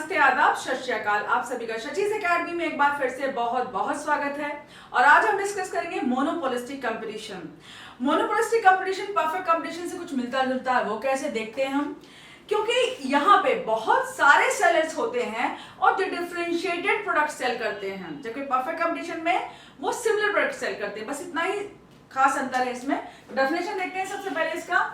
नमस्ते, आदाब, सत श्री अकाल। आप सभी का शचीज एकेडमी में एक बार फिर से बहुत बहुत स्वागत है। और आज हम डिस्कस करेंगे monopolistic competition. Monopolistic competition perfect competition से कुछ मिलता जुलता है, वो कैसे देखते हैं हम। क्योंकि यहाँ पे बहुत सारे सेलर्स होते हैं और जो डिफरेंशिएटेड प्रोडक्ट सेल करते हैं, जबकि परफेक्ट कंपटीशन में वो सिमिलर प्रोडक्ट सेल करते हैं। बस इतना ही खास अंतर है इसमें। डेफिनेशन देखते हैं सबसे पहले इसका।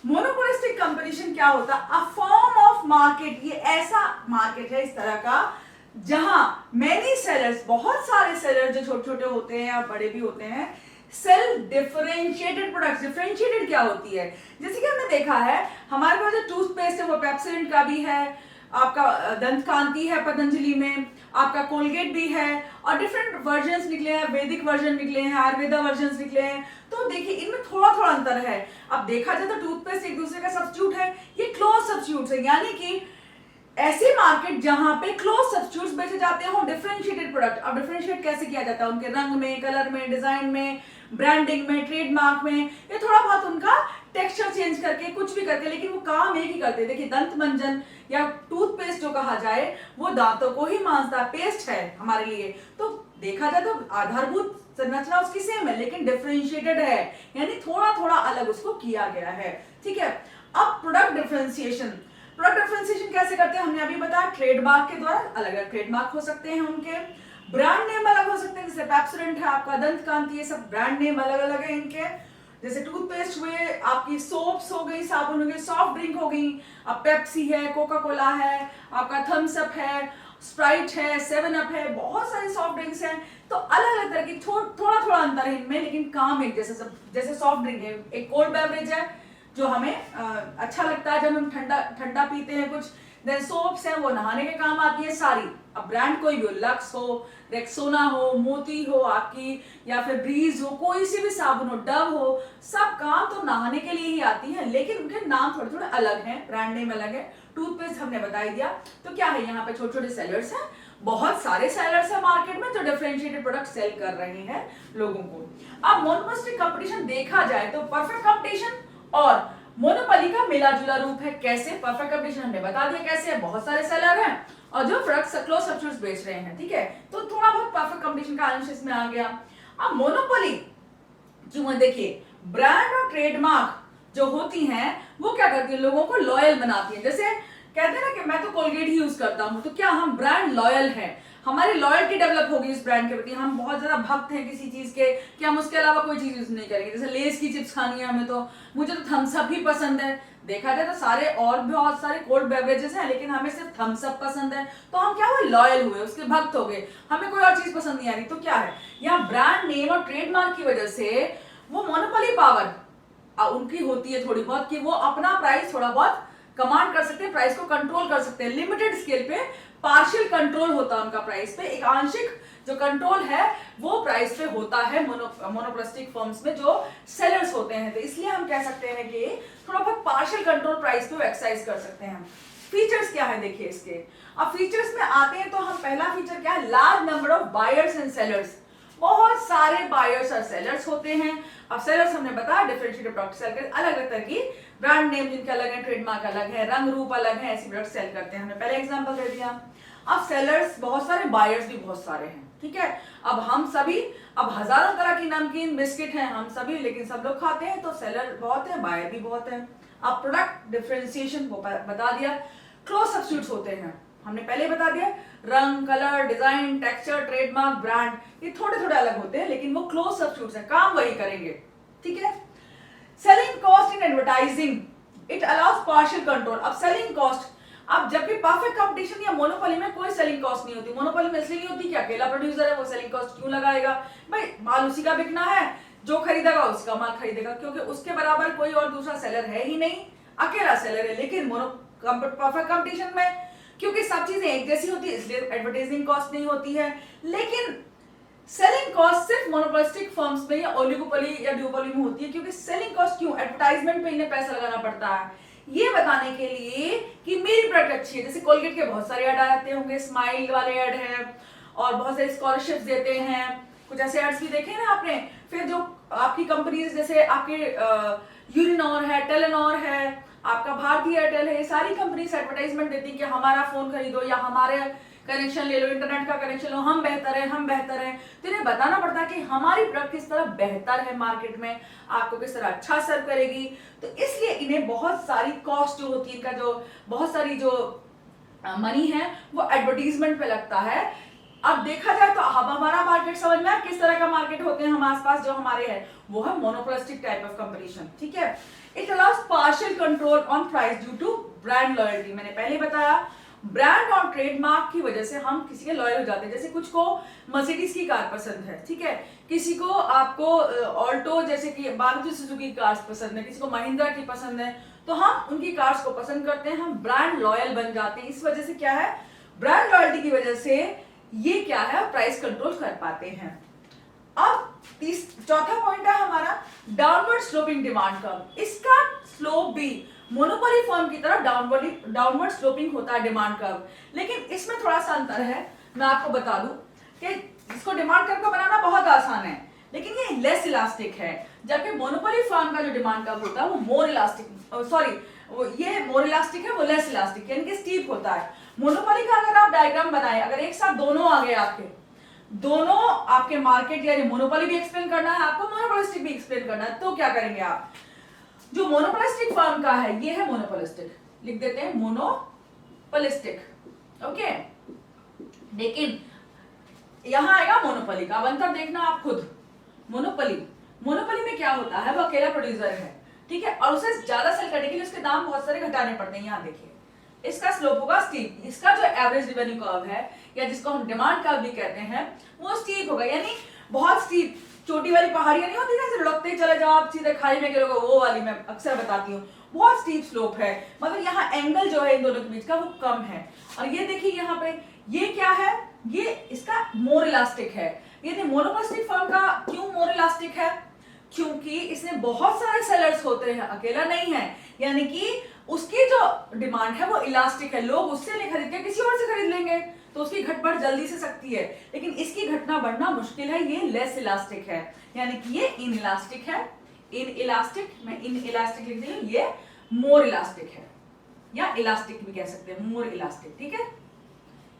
मोनोपोलिस्टिक कंपटीशन क्या होता है? अ फॉर्म ऑफ मार्केट, ये ऐसा मार्केट है इस तरह का जहां मेनी सेलर्स, बहुत सारे सेलर जो छोटे छोटे होते हैं या बड़े भी होते हैं, सेल डिफरेंशिएटेड प्रोडक्ट्स। डिफरेंशिएटेड क्या होती है? जैसे कि हमने देखा है हमारे पास जो टूथपेस्ट है वो पेप्सोडेंट का भी है, आपका दंत कांति है पतंजलि में, आपका कोलगेट भी है, और डिफरेंट वर्जन्स निकले हैं, वैदिक वर्जन निकले हैं, आयुर्वेदा वर्जन्स निकले हैं। तो देखिए इनमें थोड़ा थोड़ा अंतर है। अब देखा जाए तो टूथपेस्ट एक दूसरे का सब्स्टिट्यूट है, ये क्लोज सब्स्टिट्यूट है, यानी कि ऐसी मार्केट जहां पे क्लोज सब्स्टिट्यूट्स बेचे जाते हो डिफरेंशिएटेड प्रोडक्ट। अब डिफरेंशिएट कैसे किया जाता है? उनके रंग में, कलर में, डिजाइन में, ब्रांडिंग में, ट्रेडमार्क में, ये थोड़ा बहुत उनका टेक्सचर चेंज करके, कुछ भी करके, लेकिन वो काम एक ही करते हैं। देखिए दंत मंजन या टूथपेस्ट जो कहा जाए वो दांतों को ही मांजता है, पेस्ट है हमारे लिए। तो देखा जाए तो आधारभूत संरचना उसकी सेम है, लेकिन डिफरेंशिएटेड है, यानी थोड़ा थोड़ा अलग उसको किया गया है। ठीक है। अब प्रोडक्ट डिफरेंशिएशन। प्रोडक्ट डिफरेंशिएशन कैसे करते हैं हमने अभी बताया, ट्रेडमार्क के द्वारा। अलग अलग ट्रेडमार्क हो सकते हैं उनके, ब्रांड नेम अलग हो सकते हैं, जैसे पेप्सोडेंट है आपका, दंत कांति, ये सब ब्रांड नेम अलग अलग है इनके। जैसे टूथपेस्ट हुए, आपकी सोप्स हो गई, साबुन हो गई, सॉफ्ट ड्रिंक हो गई, अब पेप्सी है, कोका कोला है, आपका थम्स अप है, स्प्राइट है, 7 अप है, बहुत सारी सॉफ्ट ड्रिंक्स हैं। तो अलग अलग तरह की थोड़ा थोड़ा अंतर है इनमें, लेकिन काम एक जैसे सब। जैसे सॉफ्ट ड्रिंक है, एक कोल्ड बेवरेज है जो हमें अच्छा लगता है जब हम ठंडा ठंडा पीते हैं कुछ। देन सोप्स हैं, वो नहाने के काम आती है सारी। अब ब्रांड कोई भी हो, लक्स हो, रेक्सोना हो, मोती हो आपकी, या फिर ब्रीज हो, कोई सी भी साबुन हो, डव हो, सब काम तो नहाने के लिए ही आती है, लेकिन उनके नाम थोड़े थोड़े अलग हैं, ब्रांड नेम अलग है। टूथपेस्ट हमने बता ही दिया। तो क्या है, यहाँ पे छोटे छोटे सेलर्स हैं, बहुत सारे सेलर्स हैं मार्केट में जो डिफरेंशिएटेड प्रोडक्ट सेल कर रहे हैं लोगों को। अब मोनोपोलिस्टिक कंपटीशन देखा जाए तो परफेक्ट कंपटीशन और मोनोपोली का मिला जुला रूप है। कैसे? परफेक्ट कंपटीशन हमने बता दिया कैसे है, बहुत सारे सेलर हैं और जो प्रोडक्ट्स क्लोज सब्स्टिट्यूट्स बेच रहे हैं। ठीक है, तो थोड़ा बहुत परफेक्ट कंपटीशन का अंश इसमें आ गया। अब मोनोपोली जो है, देखिए ब्रांड और ट्रेडमार्क जो होती हैं वो क्या करती है, लोगों को लॉयल बनाती है। जैसे कहते हैं ना कि मैं तो कोलगेट ही यूज करता हूं, तो क्या हम ब्रांड लॉयल है, हमारी लॉयल्टी डेवलप होगी इस ब्रांड के प्रति, हम बहुत ज्यादा भक्त हैं किसी चीज के कि हम उसके अलावा कोई चीज यूज नहीं करेंगे। जैसे लेस की चिप्स खानी है हमें, तो मुझे तो थम्स अप ही पसंद है। देखा जाए तो सारे और भी बहुत सारे कोल्ड बेवरेजेस हैं, लेकिन हमें सिर्फ थम्स अप पसंद है, तो हम क्या हुए, लॉयल हुए, उसके भक्त हो गए, हमें कोई और चीज पसंद नहीं आ रही। तो क्या है, यहाँ ब्रांड नेम और ट्रेडमार्क की वजह से वो मोनोपोली पावर उनकी होती है थोड़ी बहुत, कि वो अपना प्राइस थोड़ा बहुत कमांड कर सकते हैं, प्राइस को कंट्रोल कर सकते हैं। लिमिटेड स्केल पे पार्शियल कंट्रोल होता है उनका प्राइस पे, एक आंशिक जो कंट्रोल है वो प्राइस पे होता है मोनोपोलिस्टिक फर्म्स में जो सेलर्स होते हैं। तो इसलिए हम कह सकते हैं कि थोड़ा बहुत पार्शियल कंट्रोल प्राइस पे एक्सरसाइज कर सकते हैं। फीचर्स क्या है देखिए इसके। अब फीचर्स में आते हैं तो हम पहला फीचर क्या है, large number of buyers and sellers. बहुत सारे बायर्स और सेलर्स होते हैं। अब सेलर्स हमने बताया डिफरेंशिएटेड प्रोडक्ट सेल करते हैं, अलग अलग तरह की ब्रांड नेम जिनके अलग है, ट्रेडमार्क अलग है, रंग रूप अलग है, ऐसी प्रोडक्ट सेल करते हैं। हमने पहले एग्जांपल दे दिया। अब सेलर्स बहुत सारे, बायर्स भी बहुत सारे हैं। ठीक है, अब हम सभी, अब हजारों तरह की नमकीन बिस्किट हैं हम सभी, लेकिन सब लोग खाते हैं, तो सेलर बहुत है, बायर भी बहुत है। अब प्रोडक्ट डिफरेंशिएशन वो बता दिया। क्लोज सब्स्टिट्यूट्स होते हैं, हमने पहले बता दिया, रंग, colour, design, texture, trademark, brand, ये थोड़े थोड़े अलग होते हैं, लेकिन वो क्लोज सब्स्टिट्यूट्स हैं, काम वही करेंगे। ठीक है। Selling cost in advertising, it allows partial control. अब सेलिंग कॉस्ट, अब जबकि परफेक्ट कंपटीशन या मोनोपोली में कोई सेलिंग कॉस्ट नहीं होती। मोनोपोली में इसलिए नहीं होती कि अकेला प्रोड्यूसर है, वो सेलिंग कॉस्ट क्यों लगाएगा, भाई माल उसी का बिकना है, जो खरीदेगा उसका माल खरीदेगा, क्योंकि उसके बराबर कोई और दूसरा सेलर है ही नहीं, अकेला सेलर है। लेकिन परफेक्ट कंपटीशन में क्योंकि सब चीजें एक जैसी होती है, इसलिए एडवर्टाइजिंग कॉस्ट नहीं होती है। लेकिन सेलिंग कॉस्ट सिर्फ मोनोपोलिस्टिक फर्म्स में या ओलिगोपोली या ड्यूओपोली में होती है। क्योंकि सेलिंग कॉस्ट क्यों, एडवर्टाइजमेंट पे इन्हें पैसा लगाना पड़ता है, ये बताने के लिए कि मेरी प्रोडक्ट अच्छी है। जैसे कोलगेट के बहुत सारे ऐड आते होंगे, स्माइल वाले ऐड हैं, और बहुत सारे स्कॉलरशिप्स देते हैं, कुछ ऐसे एड्स भी देखे ना आपने। फिर जो आपकी कंपनीज जैसे आपके यूरिनोर है, टेलेनोर है, आपका भारती एयरटेल है, ये सारी कंपनीज एडवर्टाइजमेंट देती है कि हमारा फोन खरीदो या हमारे कनेक्शन ले लो, इंटरनेट का कनेक्शन लो, हम बेहतर है, हम बेहतर है। तो इन्हें बताना पड़ता है कि हमारी प्रोडक्ट किस तरह बेहतर है मार्केट में, आपको किस तरह अच्छा सर्व करेगी। तो इसलिए इन्हें बहुत सारी कॉस्ट जो होती है, इनका जो बहुत सारी जो मनी है वो एडवर्टीजमेंट पे लगता है। अब देखा जाए तो अब हमारा मार्केट समझ में आया किस तरह का मार्केट होते हैं हम आसपास जो हमारे है, वो है मोनोपोलिस्टिक टाइप ऑफ कंपटीशन। ठीक है, it allows partial control on price due to brand loyalty. मैंने पहले बताया ब्रांड और ट्रेडमार्क की वजह से हम किसी के लॉयल हो जाते हैं। जैसे कुछ को मर्सिडीज की कार पसंद है, ठीक है, किसी को आपको ऑल्टो जैसे कि मारुति सुजुकी कार्स पसंद है, किसी को महिंद्रा की पसंद है, तो हम उनकी कार्स को पसंद करते हैं, हम ब्रांड लॉयल बन जाते हैं। इस वजह से क्या है, ब्रांड लॉयल्टी की वजह से ये क्या है, प्राइस कंट्रोल कर पाते हैं। अब चौथा पॉइंट है हमारा डाउनवर्ड स्लोपिंग डिमांड कर्व। इसका स्लोप भी मोनोपोली फर्म की तरह डाउनवर्ड स्लोपिंग होता है डिमांड कर्व, लेकिन इसमें थोड़ा सा अंतर है। मैं आपको बता दूं कि इसको डिमांड कर्व को बनाना बहुत आसान है, लेकिन ये लेस इलास्टिक है, जबकि मोनोपोली फर्म का जो डिमांड कर्व होता है वो मोर इलास्टिक, ये मोर इलास्टिक है, वो लेस इलास्टिक है, यानी कि स्टीप होता है। मोनोपोली का अगर आप डायग्राम बनाए, अगर एक साथ दोनों आ गए, दोनों आपके मार्केट, यानी मोनोपोली भी एक्सप्लेन करना है आपको, मोनोपोलिस्टिक भी एक्सप्लेन करना है, तो क्या करेंगे आप, जो मोनोपोलिस्टिक फर्म का है ये है मोनोपोलिस्टिक, लिख देते हैं मोनोपोलिस्टिक, ओके। लेकिन यहां आएगा मोनोपोली का, अब अंतर देखना आप खुद। मोनोपोली में क्या होता है, वो अकेला प्रोड्यूसर है, ठीक है, और उसे ज्यादा सेल करने के लिए उसके दाम बहुत सारे घटाने पड़ते हैं। यहाँ देखिए इसका स्लोप होगा स्टीप, इसका जो एवरेज रेवेन्यू कर्व है या जिसको हम डिमांड कर्व भी कहते हैं वो स्टीप होगा, यानी बहुत स्टीप, छोटी वाली पहाड़ियां नहीं होती ना, लुढ़कते चले जाओ आप सीधे खाई में गिरोगे, वो वाली मैं अक्सर बताती हूँ, बहुत स्टीप स्लोप है। मतलब यहाँ एंगल जो है इन दोनों के बीच का वो कम है। और ये देखिए यहाँ पे ये क्या है, ये इसका मोर इलास्टिक है। ये मोनोपोलिस्टिक फर्म का क्यों मोर इलास्टिक है, क्योंकि इसमें बहुत सारे सेलर्स होते हैं, अकेला नहीं है, यानी कि उसकी जो डिमांड है वो इलास्टिक है, लोग उससे नहीं खरीद के किसी और से खरीद लेंगे, तो उसकी घटबढ़ जल्दी से सकती है। लेकिन इसकी घटना बढ़ना मुश्किल है, ये लेस इलास्टिक है, यानी कि ये इन इलास्टिक है, इन इलास्टिक, मैं इन इलास्टिक लिख दी हूं, ये मोर इलास्टिक है, या इलास्टिक भी कह सकते हैं, मोर इलास्टिक, ठीक है।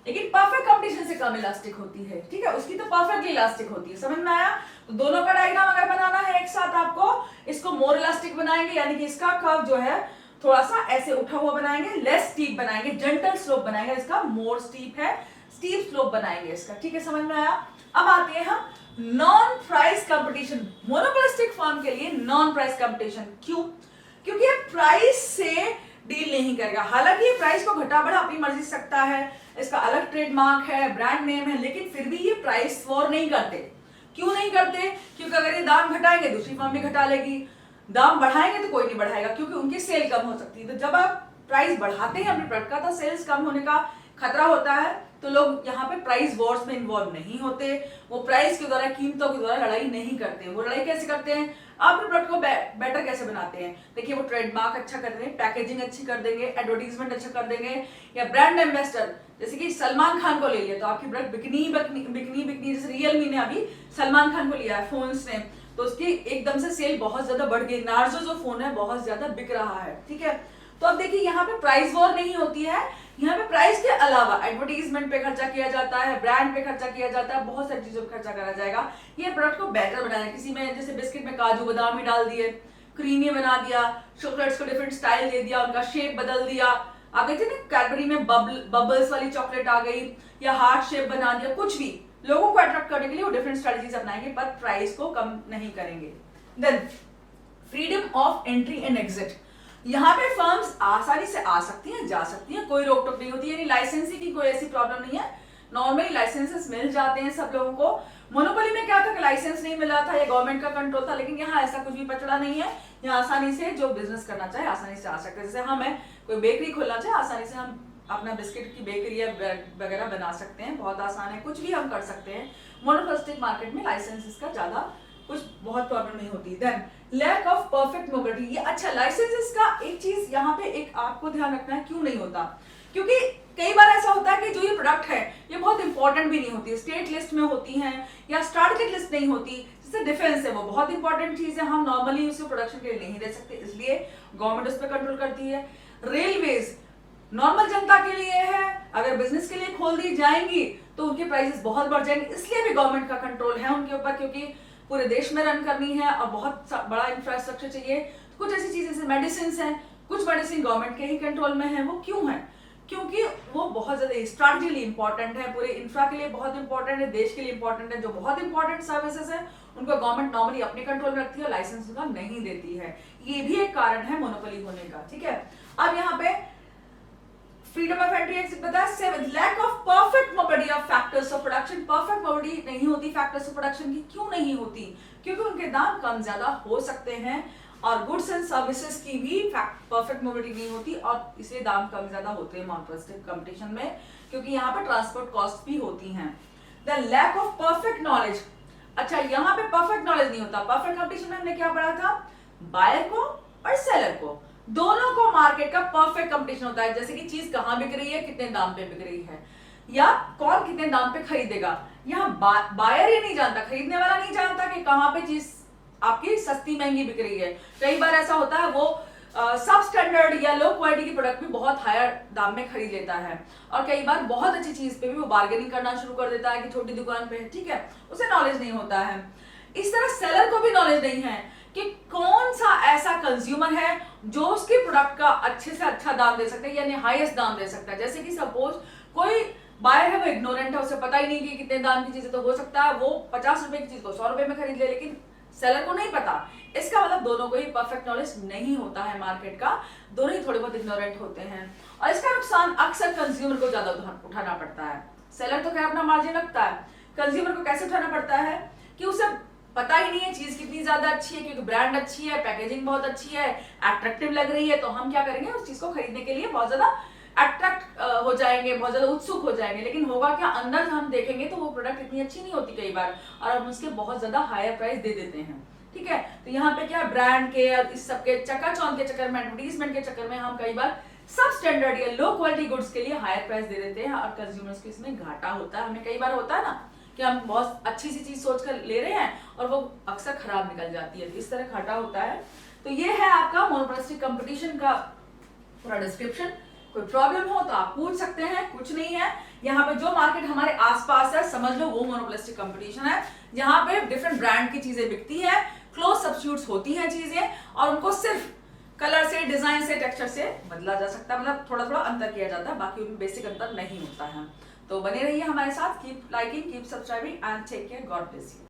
लेकिन परफेक्ट कंपटीशन से कम इलास्टिक होती है, ठीक है, उसकी तो परफेक्टली इलास्टिक होती है। समझ में आया? तो दोनों का डायग्राम अगर बनाना है एक साथ आपको, इसको मोर इलास्टिक बनाएंगे, यानी कि इसका कर्व जो है थोड़ा सा ऐसे उठा हुआ बनाएंगे, लेस स्टीप बनाएंगे, जेंटल स्लोप बनाएंगे, इसका मोर स्टीप है, स्टीप स्लोप बनाएंगे इसका, ठीक है, समझ में आया? अब आते हैं हम non price competition. Monopolistic firm के लिए नॉन प्राइस कंपटीशन क्यों? क्योंकि ये प्राइस से डील नहीं करेगा। हालांकि ये प्राइस को घटा बढ़ा अपनी मर्जी से सकता है, इसका अलग ट्रेडमार्क है, ब्रांड नेम है, लेकिन फिर भी ये प्राइस वॉर नहीं करते। क्यों नहीं करते? क्योंकि अगर ये दाम घटाएंगे दूसरी फर्म भी घटा लेगी, दाम बढ़ाएंगे तो कोई नहीं बढ़ाएगा, क्योंकि उनकी सेल कम हो सकती है। तो जब आप प्राइस बढ़ाते हैं अपने प्रोडक्ट का तो सेल्स कम होने का खतरा होता है, तो लोग यहाँ पे प्राइस वॉर्स में इन्वॉल्व नहीं होते, वो प्राइस के द्वारा, कीमतों के द्वारा लड़ाई नहीं करते। वो लड़ाई कैसे करते हैं? अपने प्रोडक्ट को बेटर कैसे बनाते हैं? देखिए वो ट्रेडमार्क अच्छा कर देंगे, पैकेजिंग अच्छी कर देंगे, एडवर्टीजमेंट अच्छा कर देंगे, या ब्रांड एम्बेसडर, जैसे कि सलमान खान को ले लिया तो आपकी प्रोडक्ट बिकनी, जैसे रियलमी ने अभी सलमान खान को लिया है फोन्स ने, तो उसकी एकदम से सेल बहुत ज्यादा बढ़ गई, नार्जो जो फोन है बहुत ज्यादा बिक रहा है, ठीक है। तो अब देखिए यहाँ पे प्राइस वॉर नहीं होती है, यहाँ पे प्राइस के अलावा एडवर्टीजमेंट पे खर्चा किया जाता है, ब्रांड पे खर्चा किया जाता है, बहुत सारी चीजों पे खर्चा करा जाएगा ये प्रोडक्ट को बेटर बनाना। किसी में जैसे बिस्किट में काजू बादाम ही डाल दिए, क्रीमी बना दिया, चॉकलेट्स को डिफरेंट स्टाइल दे दिया, उनका शेप बदल दिया। आप देखते ना कैडबरी में बबल्स वाली चॉकलेट आ गई, या हार्ट शेप बना दिया, कुछ भी लोगों को अट्रैक्ट करने के लिए वो डिफरेंट स्ट्रेटजीज अपनाएंगे, पर प्राइस को कम नहीं करेंगे। Then freedom of entry and exit, यहाँ पे फर्म्स आसानी से आ सकती हैं, जा सकती हैं, कोई रोक टोक नहीं होती, यानी लाइसेंसिंग की कोई ऐसी प्रॉब्लम नहीं है, नॉर्मली लाइसेंसेस मिल जाते हैं सब लोगों को। मोनोपोली में क्या था कि लाइसेंस नहीं मिला था, ये गवर्नमेंट का कंट्रोल था, लेकिन यहाँ ऐसा कुछ भी पचड़ा नहीं है, यहाँ आसानी से जो बिजनेस करना चाहे आसानी से आ सकते हैं। जैसे हमें कोई बेकरी खोलना चाहे आसानी से हम अपना बिस्किट की बेकरी या वगैरह बना सकते हैं, बहुत आसान है, कुछ भी हम कर सकते हैं। मोनोपोलिस्टिक मार्केट में लाइसेंसेस का ज्यादा कुछ बहुत प्रॉब्लम नहीं होती। Then lack of perfect mobility, ये अच्छा लाइसेंसेस का एक चीज यहाँ पे एक आपको ध्यान रखना है, क्यों नहीं होता? क्योंकि कई बार ऐसा होता है कि जो ये प्रोडक्ट है ये बहुत इंपॉर्टेंट भी नहीं होती है, स्टेट लिस्ट में होती हैं या स्टार्ट लिस्ट नहीं होती। जैसे डिफेंस है, वो बहुत इंपॉर्टेंट चीज है, हम नॉर्मली उसे प्रोडक्शन के लिए नहीं दे सकते, इसलिए गवर्नमेंट उस पर कंट्रोल करती है। रेलवेज नॉर्मल जनता के लिए है, अगर बिजनेस के लिए खोल दी जाएंगी तो उनके प्राइसेस बहुत बढ़ जाएंगे, इसलिए भी गवर्नमेंट का कंट्रोल है उनके ऊपर, क्योंकि पूरे देश में रन करनी है और बहुत बड़ा इंफ्रास्ट्रक्चर चाहिए। कुछ ऐसी चीजें जैसे मेडिसिन है, कुछ मेडिसिन गवर्नमेंट के ही कंट्रोल में है। वो क्यों है? क्योंकि वो बहुत ज्यादा स्ट्रैटेजिकली इंपॉर्टेंट है, पूरे इंफ्रा के लिए बहुत इंपॉर्टेंट है, देश के लिए इंपॉर्टेंट है। जो बहुत इंपॉर्टेंट सर्विसेज है उनको गवर्नमेंट नॉर्मली अपने कंट्रोल में रखती है, लाइसेंस उनका नहीं देती है। ये भी एक कारण है मोनोपोली होने का। ठीक है, अब यहाँ पे फ्रीडम ऑफ एंट्री एक्ट बताया, seven lack of perfect mobility of factors of production. Perfect mobility नहीं होती फैक्टर्स ऑफ प्रोडक्शन की। क्यों नहीं होती? क्योंकि उनके दाम कम ज्यादा हो सकते हैं, और गुड्स एंड सर्विसेज की भी परफेक्ट मोबिलिटी नहीं होती, और इसलिए दाम कम ज्यादा होते हैं मोनोपोलिस्टिक कंपटीशन में, क्योंकि यहाँ पे ट्रांसपोर्ट कॉस्ट भी होती हैं। The lack of perfect knowledge. अच्छा, यहाँ पे परफेक्ट नॉलेज नहीं होता। परफेक्ट कंपटीशन में हमने क्या पढ़ा था? बायर को और सेलर को, दोनों को मार्केट का परफेक्ट कंपटीशन होता है, जैसे कि चीज कहाँ बिक रही है, कितने दाम पे बिक रही है, या कौन कितने दाम पे खरीदेगा। यहाँ बायर ही नहीं जानता, खरीदने वाला नहीं जानता कि कहाँ पे चीज आपकी सस्ती महंगी बिक रही है। कई बार ऐसा होता है वो सब स्टैंडर्ड या लो क्वालिटी की प्रोडक्ट भी बहुत हायर दाम में खरीद लेता है, और कई बार बहुत अच्छी चीज पे भी वो बार्गेनिंग करना शुरू कर देता है कि छोटी दुकान पे है। ठीक है, उसे नॉलेज नहीं होता है। इस तरह सेलर को भी नॉलेज नहीं है कि कौन सा ऐसा कंज्यूमर है जो उसके प्रोडक्ट का अच्छे से अच्छा दाम दे सकता है, यानी हाईएस्ट दाम दे सकता है। जैसे कि सपोज कोई बायर है, वो इग्नोरेंट है, उसे पता ही नहीं कि कितने दाम की चीजें, तो हो सकता है वो 50 रुपए की चीज को 100 रुपए में खरीद ले, लेकिन सेलर को नहीं पता। इसका मतलब दोनों को ही परफेक्ट नॉलेज नहीं होता है मार्केट का, दोनों ही थोड़े बहुत इग्नोरेंट होते हैं, और इसका नुकसान अक्सर कंज्यूमर को ज्यादा उठाना पड़ता है। सेलर तो खैर अपना मार्जिन रखता है, कंज्यूमर को कैसे उठाना पड़ता है कि उसे पता ही नहीं है चीज कितनी ज्यादा अच्छी है, क्योंकि ब्रांड अच्छी है, पैकेजिंग बहुत अच्छी है, अट्रैक्टिव लग रही है, तो हम क्या करेंगे, उस चीज को खरीदने के लिए बहुत ज्यादा अट्रैक्ट हो जाएंगे, बहुत ज्यादा उत्सुक हो जाएंगे। लेकिन होगा क्या, अंदर हम देखेंगे तो वो प्रोडक्ट इतनी अच्छी नहीं होती कई बार, और हम उसके बहुत ज्यादा हायर प्राइस दे देते हैं। ठीक है, तो यहाँ पे क्या, ब्रांड के और इस सबके चकाचौंध के चक्कर में, एडवर्टीजमेंट के चक्कर में हम कई बार सब स्टैंडर्ड या लो क्वालिटी गुड्स के लिए हायर प्राइस दे देते हैं, और कंज्यूमर्स को इसमें घाटा होता है। हमें कई बार होता है ना कि हम बहुत अच्छी सी चीज सोच कर ले रहे हैं और वो अक्सर खराब निकल जाती है, तो इस तरह घाटा होता है। तो ये है आपका मोनोपोलिस्टिक कंपटीशन का पूरा डिस्क्रिप्शन। कोई प्रॉब्लम हो तो आप पूछ सकते हैं, कुछ नहीं है। यहाँ पे जो मार्केट हमारे आसपास है, समझ लो वो मोनोपोलिस्टिक कंपटीशन है, जहाँ पे डिफरेंट ब्रांड की चीजें बिकती है, क्लोज सब्स्टिट्यूट्स होती हैं चीजें, और उनको सिर्फ कलर से, डिजाइन से, टेक्सचर से बदला जा सकता है, मतलब थोड़ा थोड़ा अंतर किया जाता है, बाकी उनमें बेसिक अंतर नहीं होता है। तो बने रहिए हमारे साथ, keep liking, keep subscribing and take care, God bless you.